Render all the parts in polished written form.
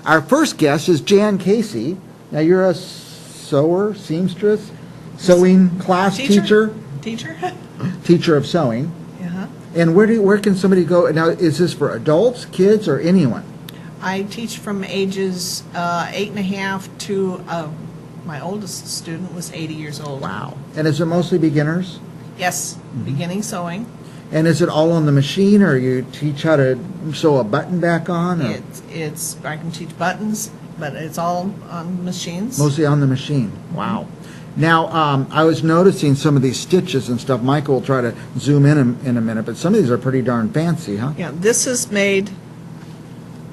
Our first guest is Jan Casey. Now, you're a sewer, seamstress, sewing class teacher? Teacher of sewing. Uh-huh. And where can somebody go? Now, is this for adults, kids, or anyone? I teach from ages 8.5 to my oldest student was 80 years old. Wow. And is it mostly beginners? Yes, beginning sewing. And is it all on the machine, or you teach how to sew a button back on? Or? It's I can teach buttons, but it's all on machines. Mostly on the machine. Wow. Now, I was noticing some of these stitches and stuff. Michael will try to zoom in a minute, but some of these are pretty darn fancy, huh? Yeah, this is made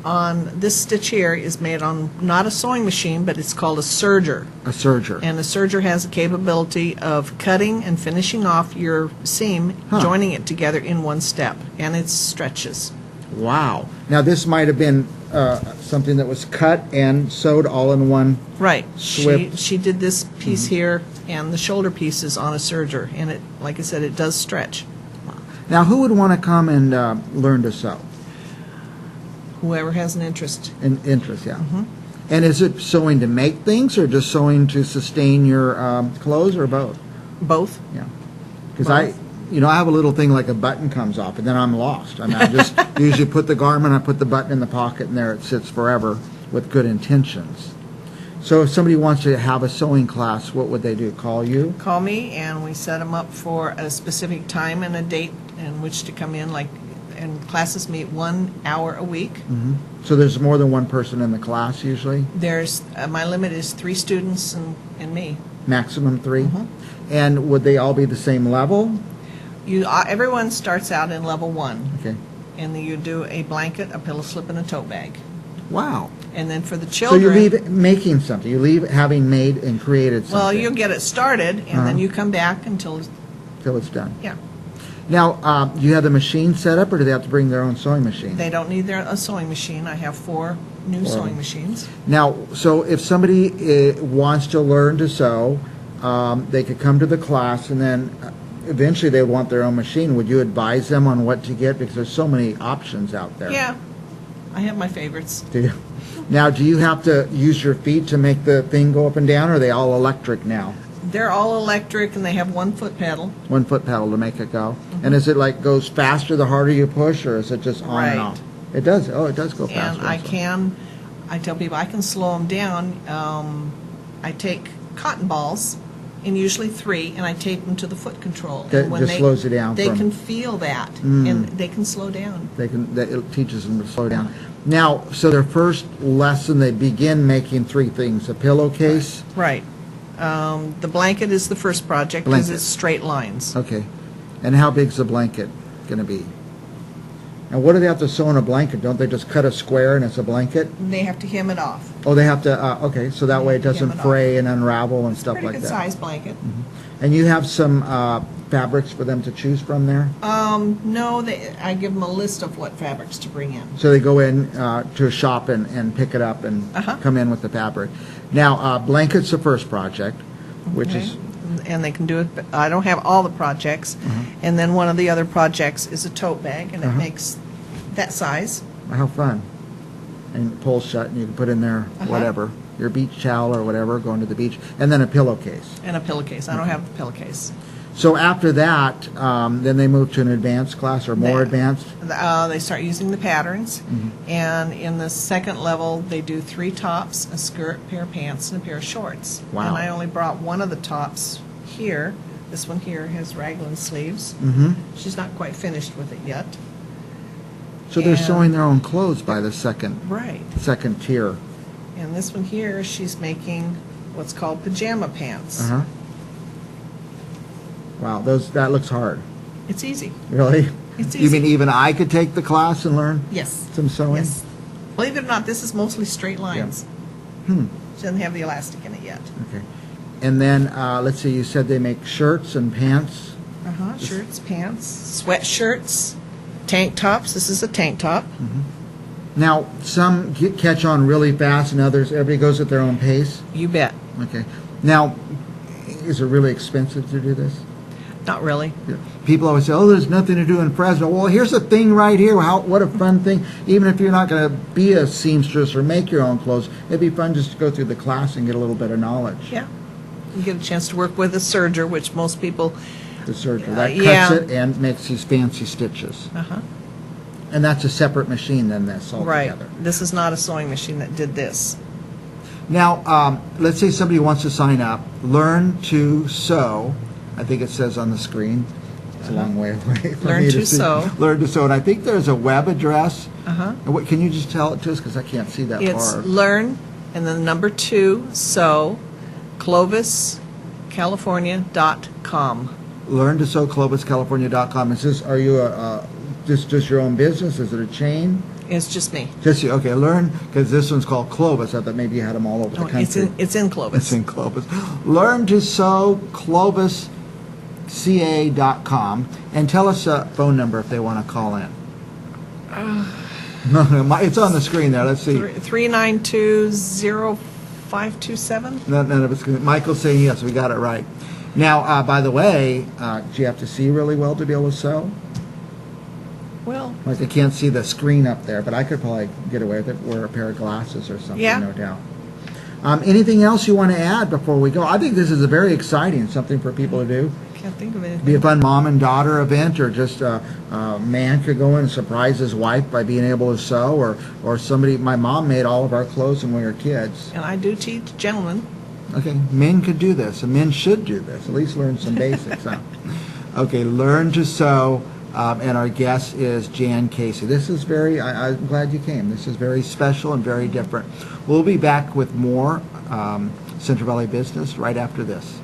on, this stitch here is made on not a sewing machine, but it's called a serger. A serger. And a serger has the capability of cutting and finishing off your seam, joining it together in one step, and it stretches. Wow. Now, this might have been something that was cut and sewed all in one. Right. Swift. She did this piece here and the shoulder pieces on a serger, and it, like I said, it does stretch. Now, who would want to come and learn to sew? Whoever has an interest. An interest, yeah. And is it sewing to make things, or just sewing to sustain your clothes, or both? Both. Yeah. Because I have a little thing like a button comes off, and then I'm lost. I mean, I just usually put the garment, I put the button in the pocket, and there it sits forever with good intentions. So if somebody wants to have a sewing class, what would they do? Call you? Call me, and we set them up for a specific time and a date in which to come in, and classes meet 1 hour a week. So there's more than one person in the class usually? There's my limit is 3 students and me. Maximum 3? And would they all be the same level? Everyone starts out in level 1. Okay. And then you do a blanket, a pillow slip, and a tote bag. Wow. And then for the So children... you leave making something. You leave having made and created something. Well, you'll get it started, and then you come back until... Till it's done. Yeah. Now, do you have the machine set up, or do they have to bring their own sewing machine? They don't need a sewing machine. I have 4 new sewing machines. Now, so if somebody wants to learn to sew, they could come to the class, and then eventually they want their own machine. Would you advise them on what to get? Because there's so many options out there. Yeah. I have my favorites. Do you? Now, do you have to use your feet to make the thing go up and down, or are they all electric now? They're all electric, and they have 1 foot pedal. 1 foot pedal to make it go. And is it like goes faster the harder you push, or is it just on and off? It does. Oh, it does go faster. And I tell people I can slow them down. I take cotton balls, and usually 3, and I tape them to the foot control. That just slows it down. They can feel that, and they can slow down. It teaches them to slow down. Now, so their first lesson, they begin making 3 things: a pillowcase. Right. The blanket is the first project because it's straight lines. Okay. And how big's the blanket going to be? And what do they have to sew in a blanket? Don't they just cut a square and it's a blanket? They have to hem it off. Oh, they have to, okay, so that way it doesn't fray and unravel and stuff like that. Pretty good size blanket. And you have some fabrics for them to choose from there? No, I give them a list of what fabrics to bring in. So they go in to a shop and pick it up and come in with the fabric. Now, blanket's the first project, which is... And they can do it. I don't have all the projects. And then one of the other projects is a tote bag, and it makes that size. How fun. And it pulls shut, and you can put in there whatever, your beach towel or whatever, going to the beach. And then a pillowcase. And a pillowcase. I don't have the pillowcase. So after that, then they move to an advanced class or more advanced? They start using the patterns. And in the second level, they do 3 tops, a skirt, a pair of pants, and a pair of shorts. Wow. And I only brought one of the tops here. This one here has raglan sleeves. She's not quite finished with it yet. So they're sewing their own clothes by the second tier. And this one here, she's making what's called pajama pants. Wow, that looks hard. It's easy. Really? It's easy. You mean even I could take the class and learn some sewing? Yes. Believe it or not, this is mostly straight lines. She doesn't have the elastic in it yet. Okay. And then, let's see, you said they make shirts and pants? Shirts, pants, sweatshirts, tank tops. This is a tank top. Now, some catch on really fast and others, everybody goes at their own pace? You bet. Okay. Now, is it really expensive to do this? Not really. people always say, oh, there's nothing to do in Fresno. Well, here's a thing right here. What a fun thing. Even if you're not going to be a seamstress or make your own clothes, it'd be fun just to go through the class and get a little bit of knowledge. Yeah. You get a chance to work with a serger, which most people, The serger. That cuts yeah. it and makes these fancy stitches. uh-huh, And that's a separate machine than this right. altogether. This is not a sewing machine that did this. Now, let's say somebody wants to sign up, learn to sew. I think it says on the screen. It's a long way away for Learn me to see. sew. Learn to sew. And I think there's a web address. Uh-huh. And what, can you just tell it to us? Because I can't see that It's far. learn, and then number 2, sew, ClovisCalifornia.com. Learn to sew, ClovisCalifornia.com. Is this, are you just your own business? Is it a chain? It's just me. Just you. Okay, learn, because this one's called Clovis. I thought maybe you had them all over the Oh, country. it's in Clovis. It's in Clovis. Learn to sew, ClovisCA.com, and tell us a phone number if they want to call in. No, it's on the screen there. Let's see. 392-0527. None of it's good. Michael's saying yes, we got it right. Now, by the way, do you have to see really well to be able to sew? Well, Like I can't see the screen up there, but I could probably get away with it, wear a pair of glasses or something, Yeah. no doubt. Anything else you want to add before we go? I think this is a very exciting, something for people to do. can't think of anything. Be a fun mom and daughter event, or just a man could go in and surprise his wife by being able to sew, or somebody. My mom made all of our clothes when we were kids. And I do teach gentlemen. Okay, men could do this, and men should do this. At least learn some basics. Huh? Okay, learn to sew. And our guest is Jan Casey. This is I'm glad you came. This is very special and very different. We'll be back with more Central Valley Business right after this.